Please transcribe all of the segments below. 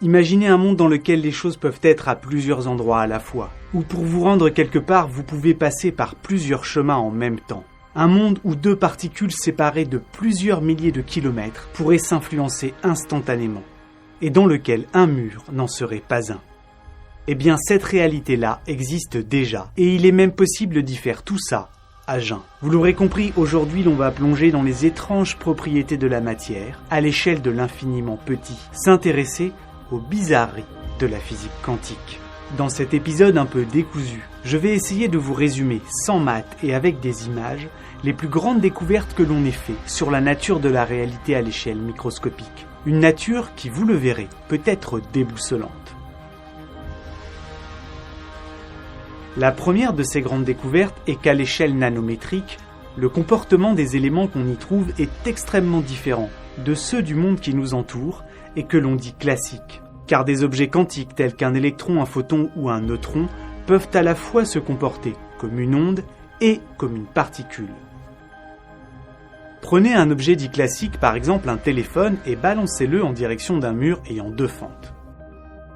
Imaginez un monde dans lequel les choses peuvent être à plusieurs endroits à la fois, où pour vous rendre quelque part, vous pouvez passer par plusieurs chemins en même temps. Un monde où deux particules séparées de plusieurs milliers de kilomètres pourraient s'influencer instantanément, et dans lequel un mur n'en serait pas un. Eh bien, cette réalité-là existe déjà, et il est même possible d'y faire tout ça à jeun. Vous l'aurez compris, aujourd'hui l'on va plonger dans les étranges propriétés de la matière, à l'échelle de l'infiniment petit, s'intéresser aux bizarreries de la physique quantique. Dans cet épisode un peu décousu, je vais essayer de vous résumer, sans maths et avec des images, les plus grandes découvertes que l'on ait fait sur la nature de la réalité à l'échelle microscopique. Une nature qui, vous le verrez, peut être déboussolante. La première de ces grandes découvertes est qu'à l'échelle nanométrique, le comportement des éléments qu'on y trouve est extrêmement différent de ceux du monde qui nous entoure et que l'on dit classiques. Car des objets quantiques tels qu'un électron, un photon ou un neutron peuvent à la fois se comporter comme une onde et comme une particule. Prenez un objet dit classique, par exemple un téléphone, et balancez-le en direction d'un mur ayant deux fentes.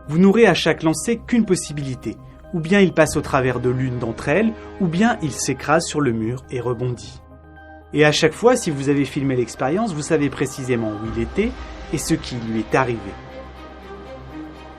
Vous n'aurez à chaque lancer qu'une possibilité. Ou bien il passe au travers de l'une d'entre elles, ou bien il s'écrase sur le mur et rebondit. Et à chaque fois, si vous avez filmé l'expérience, vous savez précisément où il était et ce qui lui est arrivé.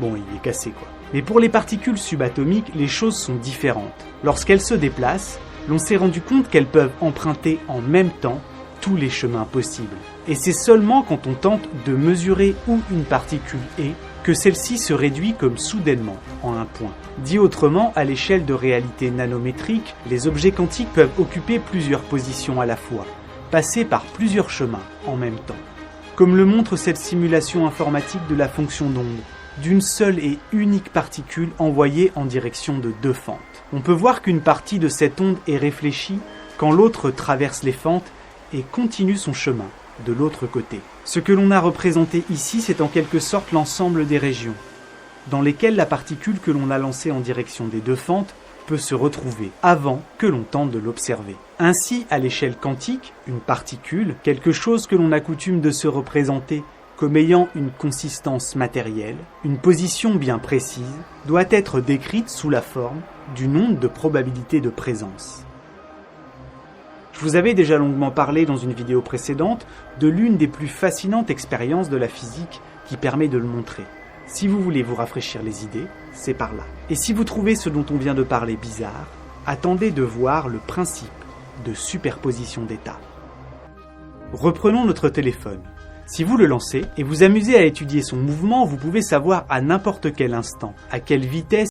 Bon, il est cassé quoi. Mais pour les particules subatomiques, les choses sont différentes. Lorsqu'elles se déplacent, l'on s'est rendu compte qu'elles peuvent emprunter en même temps tous les chemins possibles. Et c'est seulement quand on tente de mesurer où une particule est que celle-ci se réduit comme soudainement en un point. Dit autrement, à l'échelle de réalité nanométrique, les objets quantiques peuvent occuper plusieurs positions à la fois, passer par plusieurs chemins en même temps. Comme le montre cette simulation informatique de la fonction d'onde, d'une seule et unique particule envoyée en direction de deux fentes. On peut voir qu'une partie de cette onde est réfléchie quand l'autre traverse les fentes et continue son chemin de l'autre côté. Ce que l'on a représenté ici, c'est en quelque sorte l'ensemble des régions, dans lesquelles la particule que l'on a lancée en direction des deux fentes peut se retrouver avant que l'on tente de l'observer. Ainsi, à l'échelle quantique, une particule, quelque chose que l'on a coutume de se représenter comme ayant une consistance matérielle, une position bien précise, doit être décrite sous la forme d'une onde de probabilité de présence. Je vous avais déjà longuement parlé dans une vidéo précédente de l'une des plus fascinantes expériences de la physique qui permet de le montrer. Si vous voulez vous rafraîchir les idées, c'est par là. Et si vous trouvez ce dont on vient de parler bizarre, attendez de voir le principe de superposition d'états. Reprenons notre téléphone. Si vous le lancez et vous amusez à étudier son mouvement, vous pouvez savoir à n'importe quel instant à quelle vitesse